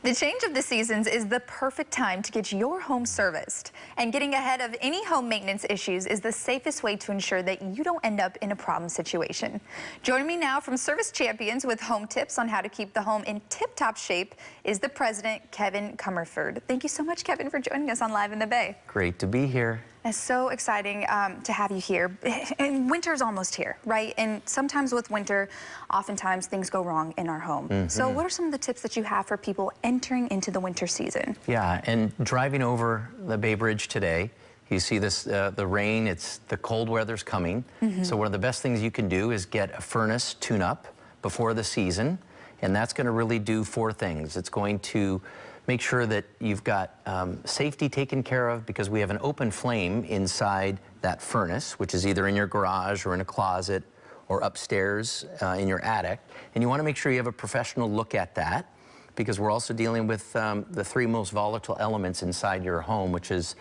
The change of the seasons is the perfect time to get your home serviced. And getting ahead of any home maintenance issues is the safest way to ensure that you don't end up in a problem situation. Joining me now from Service Champions with home tips on how to keep the home in tip-top shape is the president, Kevin Comerford. Thank you so much, Kevin, for joining us on Live in the Bay. Great to be here. It's so exciting to have you here. And winter's almost here, right? And sometimes with winter, oftentimes things go wrong in our home. So what are some of the tips that you have for people entering into the winter season? Yeah, and driving over the Bay Bridge today, you see this, the rain, the cold weather's coming. So one of the best things you can do is get a furnace tune-up before the season. And that's going to really do four things. It's going to make sure that you've got safety taken care of, because we have an open flame inside that furnace, which is either in your garage or in a closet or upstairs in your attic. And you want to make sure you have a professional look at that, because we're also dealing with the three most volatile elements inside your home, which is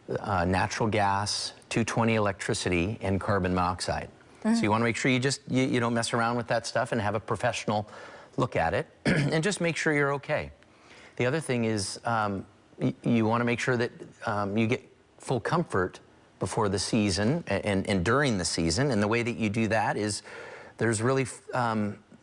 natural gas, 220 electricity, and carbon monoxide. So you want to make sure you don't mess around with that stuff and have a professional look at it and just make sure you're okay. The other thing is you want to make sure that you get full comfort before the season and during the season. And the way that you do that is there's really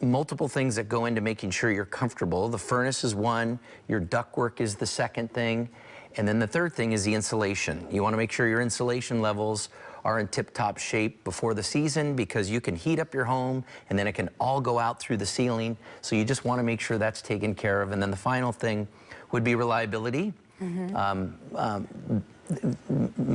multiple things that go into making sure you're comfortable. The furnace is one, your ductwork is the second thing, and then the third thing is the insulation. You want to make sure your insulation levels are in tip-top shape before the season, because you can heat up your home and then it can all go out through the ceiling. So you just want to make sure that's taken care of. And then the final thing would be reliability.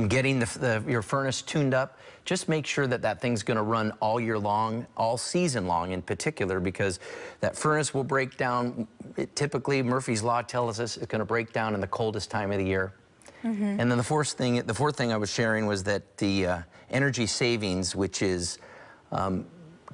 Getting your furnace tuned up. Just make sure that that thing's going to run all year long, all season long in particular, because that furnace will break down. Typically, Murphy's Law tells us it's going to break down in the coldest time of the year. And then the fourth thing I was sharing was that the energy savings, which is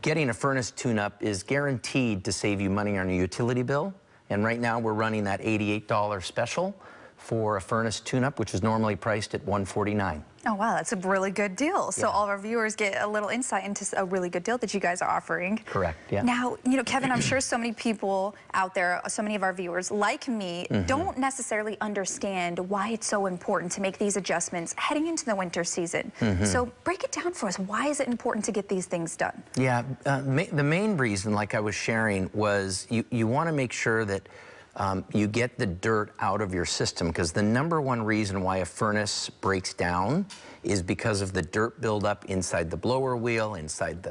getting a furnace tune-up, is guaranteed to save you money on your utility bill. And right now we're running that $88 special for a furnace tune-up, which is normally priced at $149. Oh, wow, that's a really good deal. So all of our viewers get a little insight into a really good deal that you guys are offering. Correct, yeah. Now, Kevin, I'm sure so many people out there, so many of our viewers, like me, don't necessarily understand why it's so important to make these adjustments heading into the winter season. So break it down for us. Why is it important to get these things done? Yeah, the main reason, like I was sharing, was you want to make sure that you get the dirt out of your system, because the #1 reason why a furnace breaks down is because of the dirt buildup inside the blower wheel, inside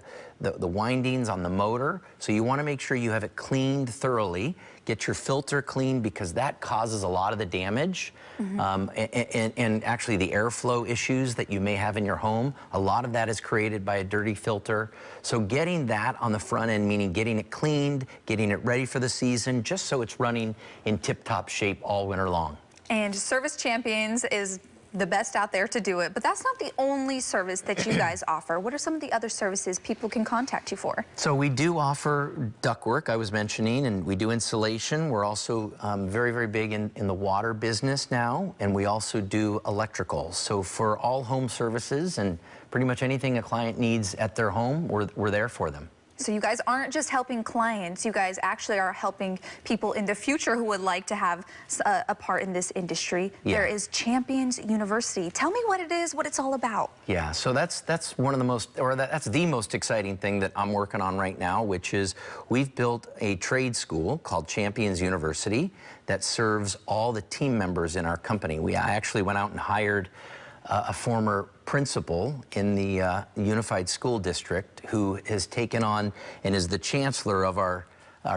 the windings on the motor. So you want to make sure you have it cleaned thoroughly. Get your filter cleaned, because that causes a lot of the damage. And actually the airflow issues that you may have in your home, a lot of that is created by a dirty filter. So getting that on the front end, meaning getting it cleaned, getting it ready for the season, just so it's running in tip-top shape all winter long. And Service Champions is the best out there to do it, but that's not the only service that you guys offer. What are some of the other services people can contact you for? So we do offer ductwork, I was mentioning, and we do insulation. We're also very, very big in the water business now, and we also do electrical. So for all home services and pretty much anything a client needs at their home, we're there for them. So you guys aren't just helping clients, you guys actually are helping people in the future who would like to have a part in this industry. There is Champions University. Tell me what it is, what it's all about. Yeah, so that's one of the most, or that's the most exciting thing that I'm working on right now, which is we've built a trade school called Champions University that serves all the team members in our company. I actually went out and hired a former principal in the Unified School District who has taken on and is the chancellor of our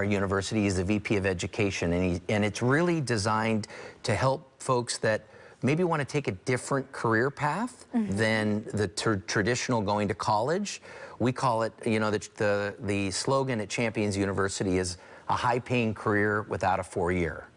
university. He's the VP of Education, and it's really designed to help folks that maybe want to take a different career path than the traditional going to college. We call it, the slogan at Champions University is a high-paying career without a 4-year.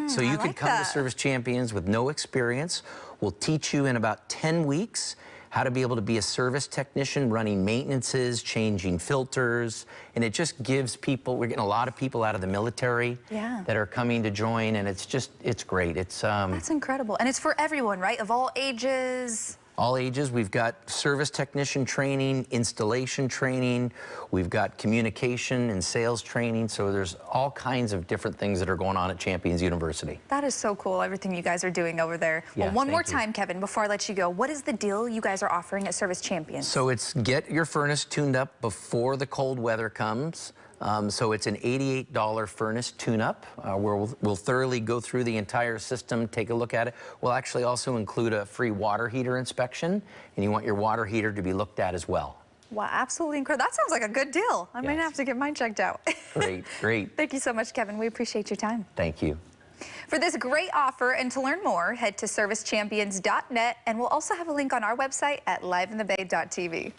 So you can come to Service Champions with no experience. We'll teach you in about 10 weeks how to be able to be a service technician, running maintenances, changing filters, and it just gives people, we're getting a lot of people out of the military that are coming to join, and it's great. That's incredible. And it's for everyone, right? Of all ages. All ages. We've got service technician training, installation training. We've got communication and sales training. So there's all kinds of different things that are going on at Champions University. That is so cool, everything you guys are doing over there. Yeah, well, one more thank you. time, Kevin, before I let you go, what is the deal you guys are offering at Service Champions? So it's get your furnace tuned up before the cold weather comes. So it's an $88 furnace tune-up where we'll thoroughly go through the entire system, take a look at it. We'll actually also include a free water heater inspection, and you want your water heater to be looked at as well. Wow, absolutely incredible. That sounds like a good deal. I might have to get mine checked out. Great, great. Thank you so much, Kevin. We appreciate your time. Thank you. For this great offer and to learn more, head to servicechampions.net, and we'll also have a link on our website at liveinthebay.tv.